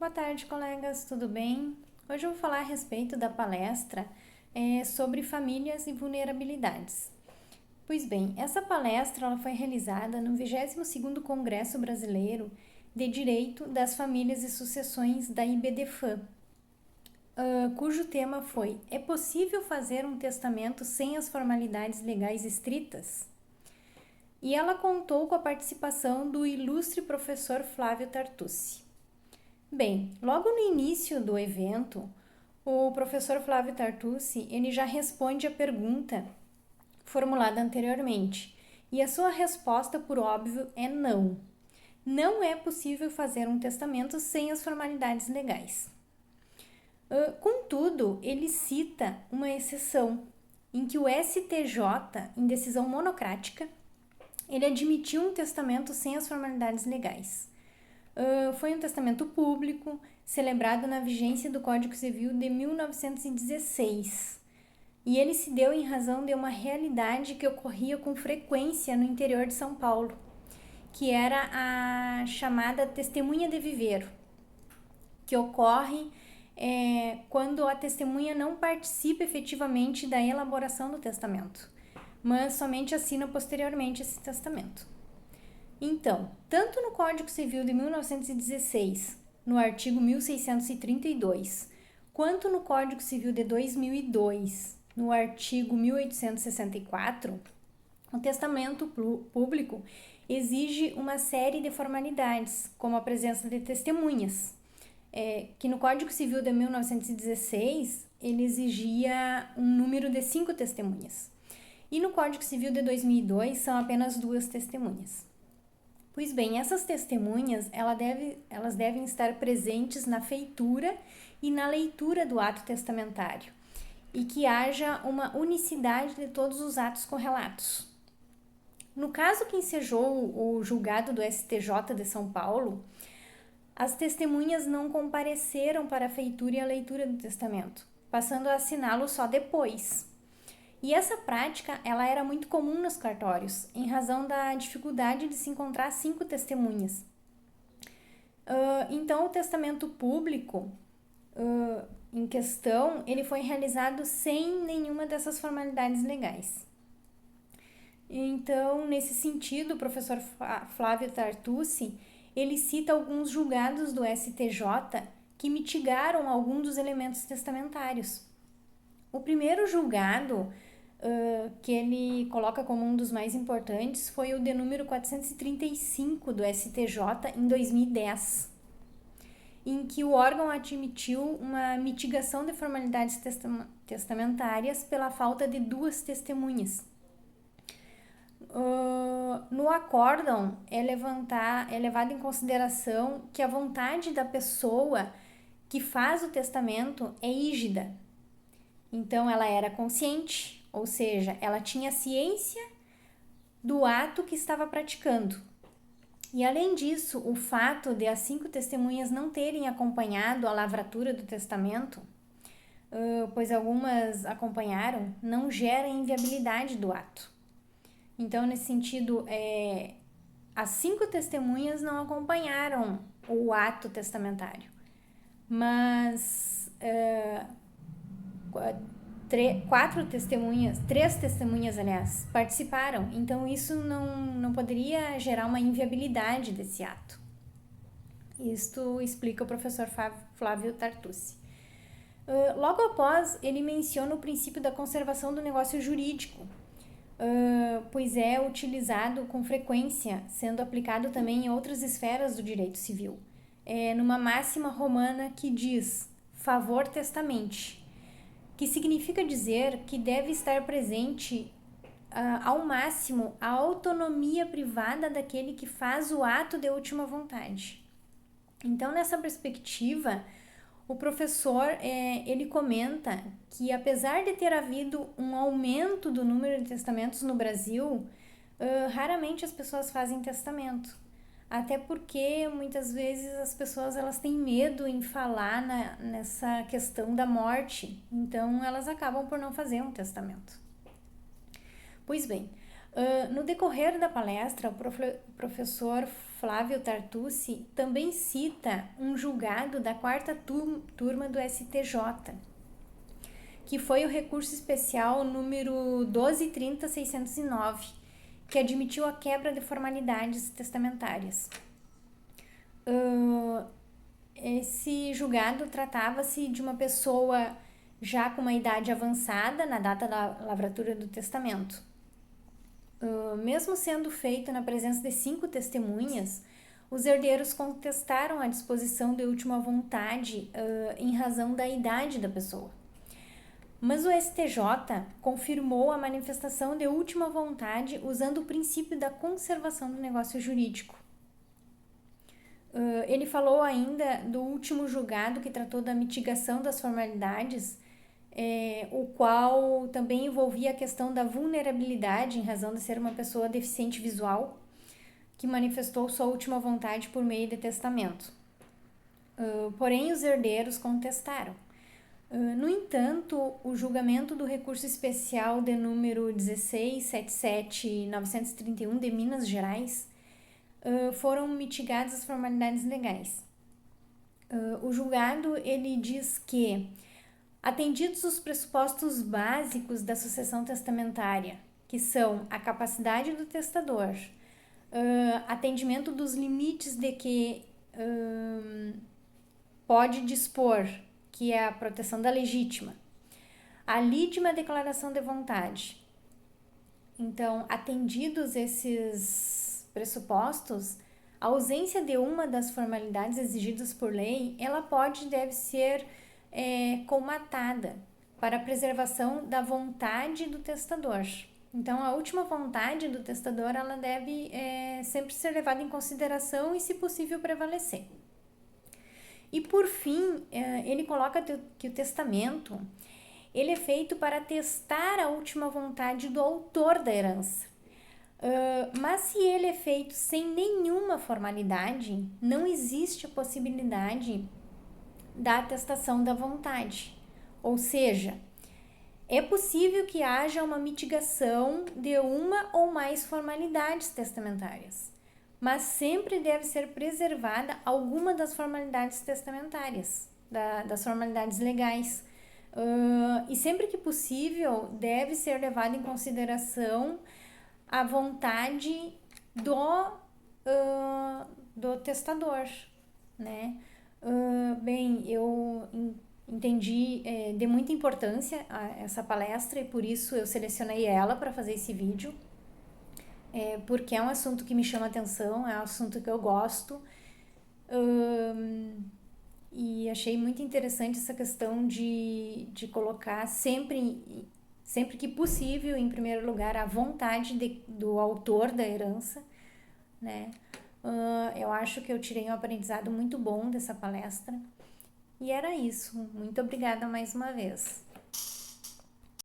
Boa tarde, colegas, tudo bem? Hoje eu vou falar a respeito da palestra sobre famílias e vulnerabilidades. Pois bem, essa palestra ela foi realizada no 22º Congresso Brasileiro de Direito das Famílias e Sucessões da IBDFAM, cujo tema foi: é possível fazer um testamento sem as formalidades legais estritas? E ela contou com a participação do ilustre professor Flávio Tartucci. Bem, logo no início do evento, o professor Flávio Tartucci ele já responde a pergunta formulada anteriormente, e a sua resposta, por óbvio, é não. Não é possível fazer um testamento sem as formalidades legais. Contudo, ele cita uma exceção, em que o STJ, em decisão monocrática, ele admitiu um testamento sem as formalidades legais. Foi um testamento público, celebrado na vigência do Código Civil de 1916. E ele se deu em razão de uma realidade que ocorria com frequência no interior de São Paulo, que era a chamada testemunha de viveiro, que ocorre quando a testemunha não participa efetivamente da elaboração do testamento, mas somente assina posteriormente esse testamento. Então, tanto no Código Civil de 1916, no artigo 1632, quanto no Código Civil de 2002, no artigo 1864, o testamento público exige uma série de formalidades, como a presença de testemunhas, que no Código Civil de 1916 ele exigia um número de 5 testemunhas, e no Código Civil de 2002 são apenas 2 testemunhas. Pois bem, essas testemunhas elas devem estar presentes na feitura e na leitura do ato testamentário, e que haja uma unicidade de todos os atos correlatos. No caso que ensejou o julgado do STJ de São Paulo, as testemunhas não compareceram para a feitura e a leitura do testamento, passando a assiná-lo só depois. E essa prática ela era muito comum nos cartórios, em razão da dificuldade de se encontrar 5 testemunhas. Então, o testamento público em questão, ele foi realizado sem nenhuma dessas formalidades legais. Então, nesse sentido, o professor Flávio Tartucci, ele cita alguns julgados do STJ que mitigaram alguns dos elementos testamentários. O primeiro julgado que ele coloca como um dos mais importantes foi o de número 435 do STJ em 2010, em que o órgão admitiu uma mitigação de formalidades testamentárias pela falta de 2 testemunhas. No acórdão é levado em consideração que a vontade da pessoa que faz o testamento é rígida. Então, ela era consciente, ou seja, ela tinha ciência do ato que estava praticando. E, além disso, o fato de as 5 testemunhas não terem acompanhado a lavratura do testamento, pois algumas acompanharam, não gera inviabilidade do ato. Então, nesse sentido, as 5 testemunhas não acompanharam o ato testamentário, mas 3 testemunhas, aliás, participaram. Então, isso não poderia gerar uma inviabilidade desse ato. Isto explica o professor Flávio Tartucci. Logo após, ele menciona o princípio da conservação do negócio jurídico, pois é utilizado com frequência, sendo aplicado também em outras esferas do direito civil, numa máxima romana que diz favor testamente, que significa dizer que deve estar presente ao máximo a autonomia privada daquele que faz o ato de última vontade. Então, nessa perspectiva, o professor ele comenta que, apesar de ter havido um aumento do número de testamentos no Brasil, raramente as pessoas fazem testamento. Até porque muitas vezes as pessoas elas têm medo em falar nessa questão da morte, então elas acabam por não fazer um testamento. Pois bem, no decorrer da palestra, o professor Flávio Tartucci também cita um julgado da quarta turma do STJ, que foi o recurso especial número 12.30.609, que admitiu a quebra de formalidades testamentárias. Esse julgado tratava-se de uma pessoa já com uma idade avançada na data da lavratura do testamento. Mesmo sendo feito na presença de 5 testemunhas, os herdeiros contestaram a disposição de última vontade em razão da idade da pessoa. Mas o STJ confirmou a manifestação de última vontade usando o princípio da conservação do negócio jurídico. Ele falou ainda do último julgado que tratou da mitigação das formalidades, o qual também envolvia a questão da vulnerabilidade em razão de ser uma pessoa deficiente visual, que manifestou sua última vontade por meio de testamento. Porém, os herdeiros contestaram. No entanto, o julgamento do recurso especial de número 16.77.931 de Minas Gerais foram mitigadas as formalidades legais. O julgado ele diz que, atendidos os pressupostos básicos da sucessão testamentária, que são a capacidade do testador, atendimento dos limites de que pode dispor, que é a proteção da legítima, a lídima declaração de vontade. Então, atendidos esses pressupostos, a ausência de uma das formalidades exigidas por lei, ela pode e deve ser colmatada para a preservação da vontade do testador. Então, a última vontade do testador, ela deve sempre ser levada em consideração e, se possível, prevalecer. E, por fim, ele coloca que o testamento ele é feito para atestar a última vontade do autor da herança. Mas se ele é feito sem nenhuma formalidade, não existe a possibilidade da atestação da vontade. Ou seja, é possível que haja uma mitigação de uma ou mais formalidades testamentárias, mas sempre deve ser preservada alguma das formalidades testamentárias, das formalidades legais. E sempre que possível, deve ser levado em consideração a vontade do testador, né? Bem, eu entendi de muita importância essa palestra e por isso eu selecionei ela para fazer esse vídeo, porque é um assunto que me chama atenção, é um assunto que eu gosto, e achei muito interessante essa questão de colocar sempre que possível, em primeiro lugar, a vontade do autor da herança, né? Eu acho que eu tirei um aprendizado muito bom dessa palestra. E era isso. Muito obrigada mais uma vez.